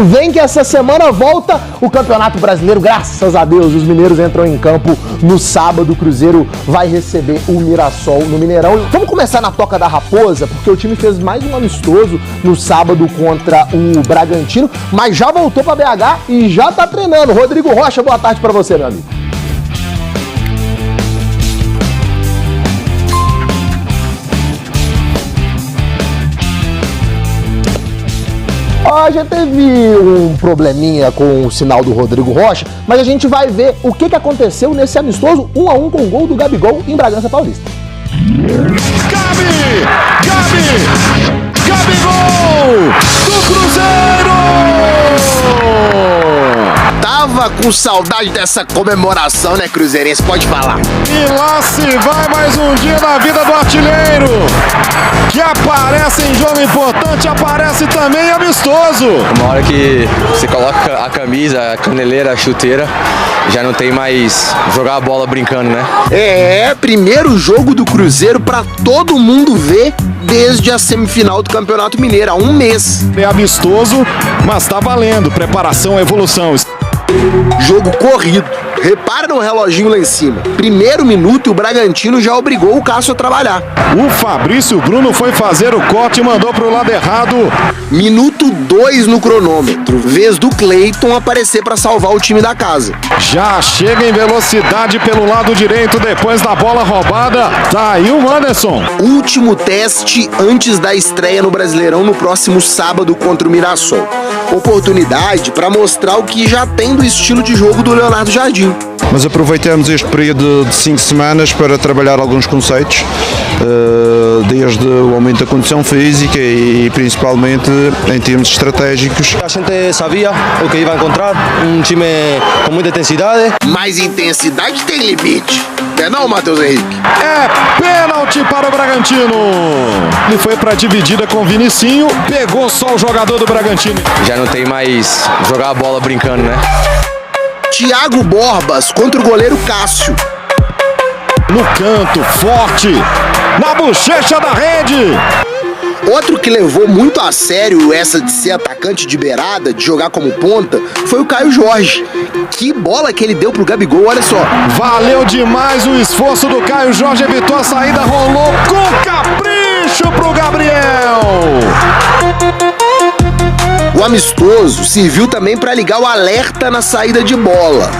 Vem que essa semana volta o Campeonato Brasileiro, graças a Deus, os mineiros entram em campo no sábado, o Cruzeiro vai receber o Mirassol no Mineirão. Vamos começar na Toca da Raposa, porque o time fez mais um amistoso no sábado contra o Bragantino, mas já voltou para BH e já tá treinando. Rodrigo Rocha, boa tarde para você, meu amigo. A gente teve um probleminha com o sinal do Rodrigo Rocha, mas a gente vai ver o que aconteceu nesse amistoso 1-1 com o gol do Gabigol em Bragança Paulista. Gabigol do Cruzeiro! Tava com saudade dessa comemoração, né, cruzeirense? Pode falar. E lá se vai mais um dia na vida do artilheiro, que aparece em jogo importante, aparece também amistoso. Uma hora que você coloca a camisa, a caneleira, a chuteira, já não tem mais jogar a bola brincando, né? Primeiro jogo do Cruzeiro pra todo mundo ver desde a semifinal do Campeonato Mineiro, há um mês. É amistoso, mas tá valendo, preparação, evolução. Jogo corrido. Repara no reloginho lá em cima. Primeiro minuto e o Bragantino já obrigou o Cássio a trabalhar. O Fabrício Bruno foi fazer o corte e mandou pro lado errado. Minuto 2 no cronômetro. Vez do Cleiton aparecer para salvar o time da casa. Já chega em velocidade pelo lado direito depois da bola roubada. Tá aí o Anderson. Último teste antes da estreia no Brasileirão no próximo sábado contra o Mirassol. Oportunidade para mostrar o que já tem do estilo de jogo do Leonardo Jardim. Mas aproveitamos este período de 5 semanas para trabalhar alguns conceitos, desde o aumento da condição física e principalmente em termos estratégicos. A gente sabia o que ia encontrar, um time com muita intensidade. Mas intensidade tem limite, não, Matheus Henrique? É pênalti para o Bragantino. Ele foi para a dividida com o Vinicinho, pegou só o jogador do Bragantino. Já não tem mais jogar a bola brincando, né? Thiago Borbas contra o goleiro Cássio. No canto, forte, na bochecha da rede. Outro que levou muito a sério essa de ser atacante de beirada, de jogar como ponta, foi o Caio Jorge. Que bola que ele deu pro Gabigol, olha só. Valeu demais o esforço do Caio Jorge, evitou a saída, rolou com capricho pro Gabriel. O amistoso serviu também para ligar o alerta na saída de bola.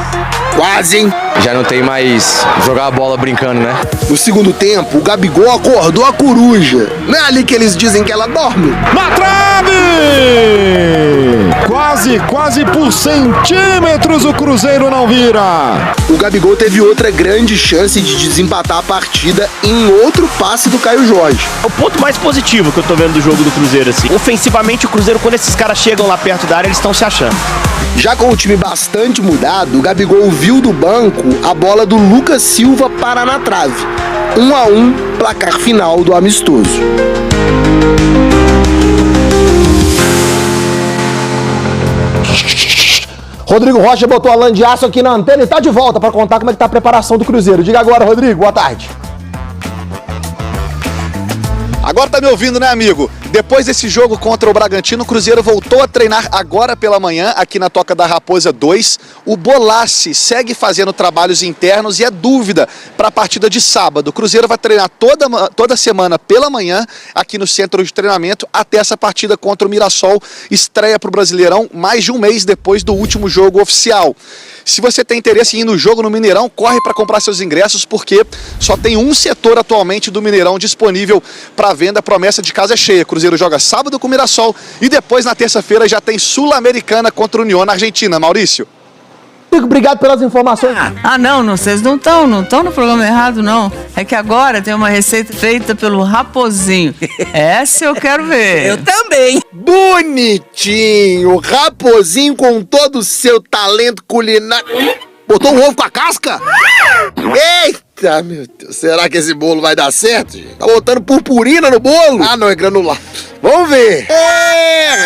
Quase, hein? Já não tem mais jogar a bola brincando, né? No segundo tempo, o Gabigol acordou a coruja. Não é ali que eles dizem que ela dorme? Na trave! Quase por centímetros o Cruzeiro não vira. O Gabigol teve outra grande chance de desempatar a partida em outro passe do Caio Jorge. É o ponto mais positivo que eu tô vendo do jogo do Cruzeiro, assim. Ofensivamente, o Cruzeiro, quando esses caras chegam lá perto da área, eles estão se achando. Já com o time bastante mudado, o Gabigol viu do banco a bola do Lucas Silva parar na trave. 1-1, placar final do amistoso. Rodrigo Rocha botou a lã de aço aqui na antena e tá de volta para contar como é que tá a preparação do Cruzeiro. Diga agora, Rodrigo, boa tarde. Agora tá me ouvindo, né, amigo? Depois desse jogo contra o Bragantino, o Cruzeiro voltou a treinar agora pela manhã, aqui na Toca da Raposa 2. O Bolassi segue fazendo trabalhos internos e é dúvida para a partida de sábado. O Cruzeiro vai treinar toda semana pela manhã, aqui no centro de treinamento, até essa partida contra o Mirassol. Estreia para o Brasileirão mais de um mês depois do último jogo oficial. Se você tem interesse em ir no jogo no Mineirão, corre para comprar seus ingressos, porque só tem um setor atualmente do Mineirão disponível para venda. Promessa de casa é cheia. O Cruzeiro joga sábado com o Mirassol e depois na terça-feira já tem Sul-Americana contra o União na Argentina. Maurício. Obrigado pelas informações. Não, vocês não estão no programa errado, não. É que agora tem uma receita feita pelo Raposinho. Essa eu quero ver. Eu também. Bonitinho, Raposinho com todo o seu talento culinário. Botou um ovo com a casca? Eita, meu Deus, será que esse bolo vai dar certo, gente? Tá botando purpurina no bolo? Ah, não, é granulado. Vamos ver.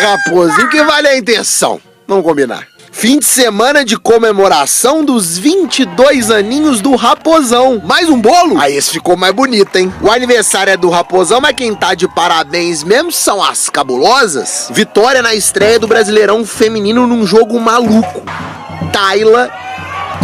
Raposinho, que vale a intenção. Vamos combinar. Fim de semana de comemoração dos 22 aninhos do Raposão. Mais um bolo? Aí esse ficou mais bonito, hein? O aniversário é do Raposão, mas quem tá de parabéns mesmo são as cabulosas. Vitória na estreia do Brasileirão Feminino num jogo maluco. Tayla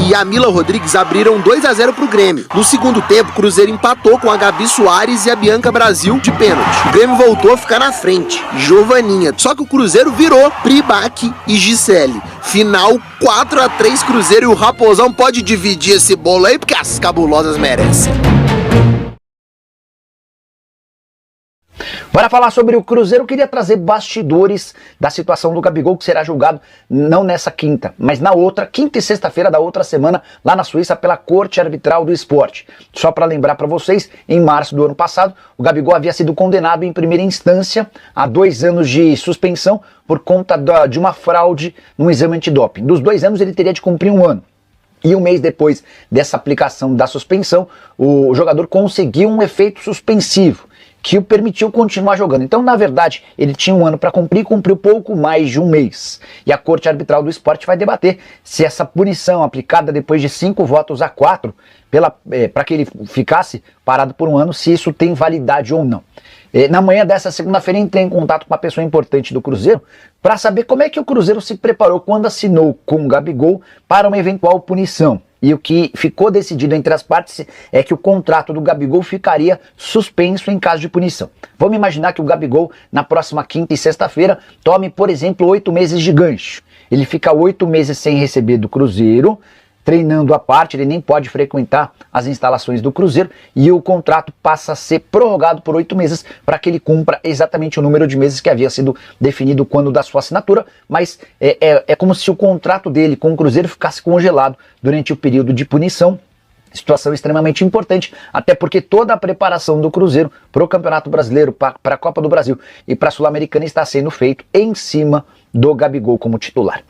e a Mila Rodrigues abriram 2-0 pro Grêmio. No segundo tempo, o Cruzeiro empatou com a Gabi Soares e a Bianca Brasil de pênalti. O Grêmio voltou a ficar na frente, Giovaninha. Só que o Cruzeiro virou Pribac e Gisele. Final 4-3 Cruzeiro, e o Raposão pode dividir esse bolo aí porque as cabulosas merecem. Para falar sobre o Cruzeiro, eu queria trazer bastidores da situação do Gabigol, que será julgado não nessa quinta, mas na outra, quinta e sexta-feira da outra semana, lá na Suíça, pela Corte Arbitral do Esporte. Só para lembrar para vocês, em março do ano passado, o Gabigol havia sido condenado em primeira instância a 2 anos de suspensão por conta de uma fraude no exame antidoping. Dos 2 anos, ele teria de cumprir 1 ano. E um mês depois dessa aplicação da suspensão, o jogador conseguiu um efeito suspensivo, que o permitiu continuar jogando. Então, na verdade, ele tinha 1 ano para cumprir e cumpriu pouco mais de 1 mês. E a Corte Arbitral do Esporte vai debater se essa punição aplicada depois de 5 votos a 4, para que ele ficasse parado por 1 ano, se isso tem validade ou não. Na manhã dessa segunda-feira, entrei em contato com uma pessoa importante do Cruzeiro para saber como é que o Cruzeiro se preparou quando assinou com o Gabigol para uma eventual punição. E o que ficou decidido entre as partes é que o contrato do Gabigol ficaria suspenso em caso de punição. Vamos imaginar que o Gabigol, na próxima quinta e sexta-feira, tome, por exemplo, 8 meses de gancho. Ele fica 8 meses sem receber do Cruzeiro, treinando à parte, ele nem pode frequentar as instalações do Cruzeiro, e o contrato passa a ser prorrogado por 8 meses para que ele cumpra exatamente o número de meses que havia sido definido quando da sua assinatura, mas é como se o contrato dele com o Cruzeiro ficasse congelado durante o período de punição. Situação extremamente importante, até porque toda a preparação do Cruzeiro para o Campeonato Brasileiro, para a Copa do Brasil e para a Sul-Americana está sendo feito em cima do Gabigol como titular.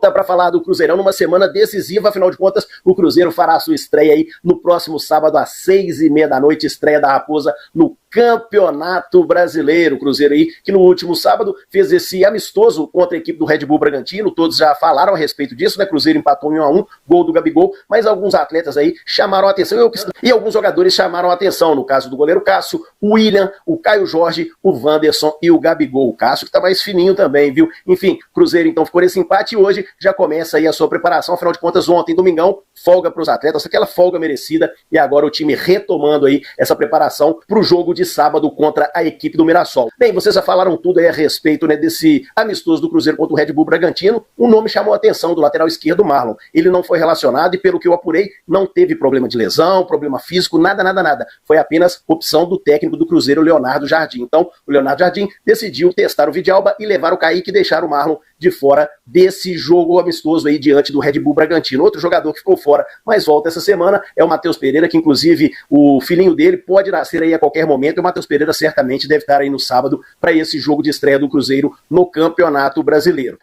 Para falar do Cruzeirão numa semana decisiva, afinal de contas, o Cruzeiro fará a sua estreia aí no próximo sábado às 6h30 da noite, estreia da Raposa no Campeonato Brasileiro. O Cruzeiro aí, que no último sábado fez esse amistoso contra a equipe do Red Bull Bragantino, todos já falaram a respeito disso, né? Cruzeiro empatou 1-1, gol do Gabigol, mas alguns atletas aí chamaram a atenção e alguns jogadores chamaram a atenção, no caso do goleiro Cássio, o William, o Caio Jorge, o Wanderson e o Gabigol. O Cássio que tá mais fininho também, viu? Enfim, Cruzeiro então ficou nesse empate e hoje já começa aí a sua preparação, afinal de contas ontem, domingão, folga para os atletas, aquela folga merecida, e agora o time retomando aí essa preparação para o jogo de sábado contra a equipe do Mirassol. Bem, vocês já falaram tudo aí a respeito, né, desse amistoso do Cruzeiro contra o Red Bull Bragantino. Um nome chamou a atenção do lateral esquerdo, Marlon. Ele não foi relacionado e, pelo que eu apurei, não teve problema de lesão, problema físico, nada. Foi apenas opção do técnico do Cruzeiro, Leonardo Jardim. Então, o Leonardo Jardim decidiu testar o Vidalba e levar o Kaique e deixar o Marlon de fora desse jogo amistoso aí diante do Red Bull Bragantino. Outro jogador que ficou fora, mas volta essa semana, é o Matheus Pereira, que inclusive o filhinho dele pode nascer aí a qualquer momento, e o Matheus Pereira certamente deve estar aí no sábado para esse jogo de estreia do Cruzeiro no Campeonato Brasileiro.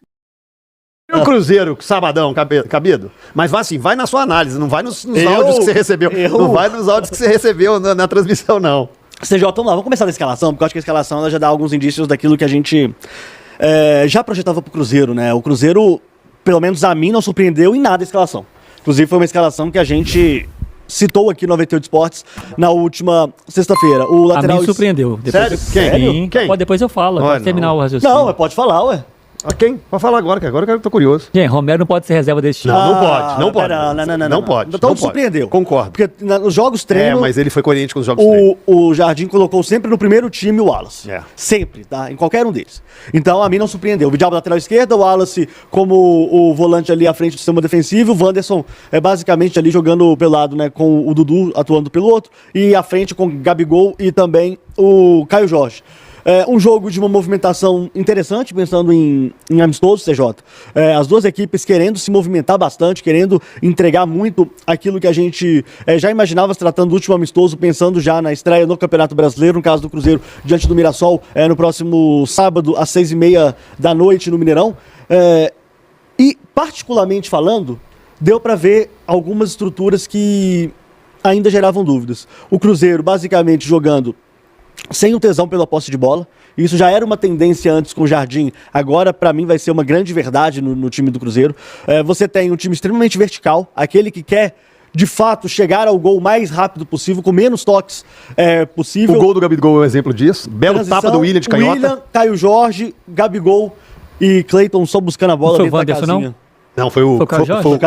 E o Cruzeiro, sabadão, Cabido? Mas vai assim, vai na sua análise, não vai nos áudios que você recebeu. Não vai nos áudios que você recebeu na transmissão, não. CJ, vamos lá, vamos começar da escalação, porque eu acho que a escalação ela já dá alguns indícios daquilo que a gente já projetava pro Cruzeiro, né? O Cruzeiro, pelo menos a mim, não surpreendeu em nada a escalação. Inclusive foi uma escalação que a gente citou aqui no 98 Esportes na última sexta-feira. O lateral... A mim surpreendeu. Sério? Quem? Pode, depois eu falo, pode terminar o raciocínio. Não, mas pode falar, ué. A quem? Pode falar agora, que agora eu tô curioso. Gente, Romero não pode ser reserva desse time. Não pode. Não pode. Então surpreendeu. Concordo. Porque nos jogos treino... mas ele foi coerente com os jogos treino. O Jardim colocou sempre no primeiro time o Wallace. Sempre, tá? Em qualquer um deles. Então a mim não surpreendeu. O Vidal lateral esquerda, o Wallace como o volante ali à frente do sistema defensivo, o Wanderson basicamente ali jogando pelo lado, né? Com o Dudu atuando pelo outro, e à frente com o Gabigol e também o Caio Jorge. Um jogo de uma movimentação interessante, pensando em amistoso, CJ. As duas equipes querendo se movimentar bastante, querendo entregar muito aquilo que a gente já imaginava se tratando do último amistoso, pensando já na estreia no Campeonato Brasileiro, no caso do Cruzeiro, diante do Mirassol, no próximo sábado, às 6h30 da noite no Mineirão. E, particularmente falando, deu para ver algumas estruturas que ainda geravam dúvidas. O Cruzeiro, basicamente, jogando sem o tesão pela posse de bola. Isso já era uma tendência antes com o Jardim, agora para mim vai ser uma grande verdade no time do Cruzeiro. Você tem um time extremamente vertical, aquele que quer de fato chegar ao gol o mais rápido possível, com menos toques possível. O gol do Gabigol é um exemplo disso. Belo tapa do William de canhota. William, Caio Jorge, Gabigol e Cleiton só buscando a bola dentro da casinha. Não? Não, foi o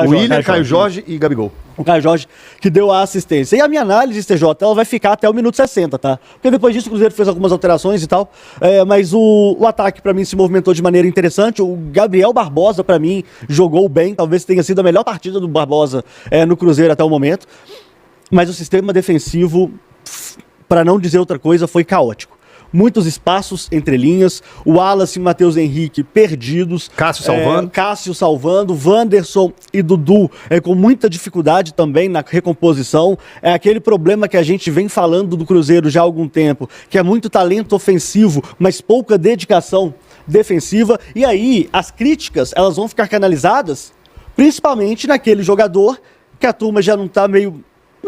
William, Caio Jorge e Gabigol. O Caio Jorge que deu a assistência. E a minha análise, TJ, ela vai ficar até o minuto 60, tá? Porque depois disso o Cruzeiro fez algumas alterações e tal. Mas o ataque, pra mim, se movimentou de maneira interessante. O Gabriel Barbosa, pra mim, jogou bem. Talvez tenha sido a melhor partida do Barbosa no Cruzeiro até o momento. Mas o sistema defensivo, pra não dizer outra coisa, foi caótico. Muitos espaços entre linhas, o Wallace e o Matheus Henrique perdidos. Cássio salvando, Wanderson e Dudu com muita dificuldade também na recomposição. É aquele problema que a gente vem falando do Cruzeiro já há algum tempo, que é muito talento ofensivo, mas pouca dedicação defensiva. E aí, as críticas, elas vão ficar canalizadas principalmente naquele jogador que a turma já não tá meio...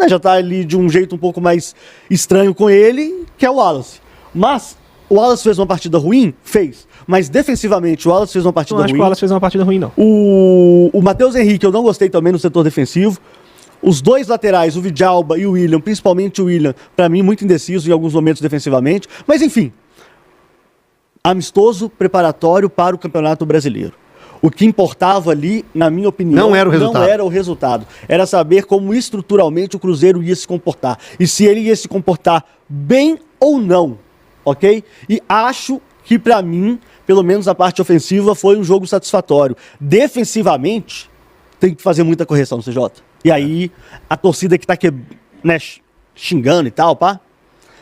já tá ali de um jeito um pouco mais estranho com ele, que é o Wallace. Mas o Wallace fez uma partida ruim? Fez. Mas defensivamente o Wallace fez uma partida ruim. Não acho que o Wallace fez uma partida ruim, não. O Matheus Henrique eu não gostei também no setor defensivo. Os dois laterais, o Vidalba e o William, principalmente o William, pra mim muito indeciso em alguns momentos defensivamente. Mas enfim, amistoso preparatório para o Campeonato Brasileiro. O que importava ali, na minha opinião, não era o resultado. Era saber como estruturalmente o Cruzeiro ia se comportar. E se ele ia se comportar bem ou não. Ok? E acho que, pra mim, pelo menos a parte ofensiva, foi um jogo satisfatório. Defensivamente, tem que fazer muita correção, CJ. E aí, a torcida que tá xingando e tal, pá,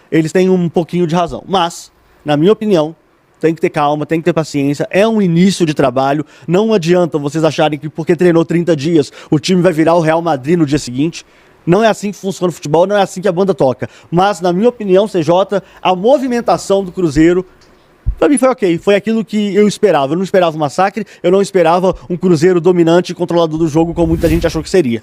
eles têm um pouquinho de razão. Mas, na minha opinião, tem que ter calma, tem que ter paciência. É um início de trabalho. Não adianta vocês acharem que porque treinou 30 dias, o time vai virar o Real Madrid no dia seguinte. Não é assim que funciona o futebol, não é assim que a banda toca. Mas, na minha opinião, CJ, a movimentação do Cruzeiro, pra mim foi ok. Foi aquilo que eu esperava. Eu não esperava um massacre, eu não esperava um Cruzeiro dominante e controlador do jogo, como muita gente achou que seria.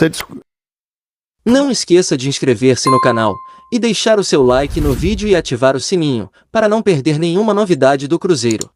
Não esqueça de inscrever-se no canal e deixar o seu like no vídeo e ativar o sininho, para não perder nenhuma novidade do Cruzeiro.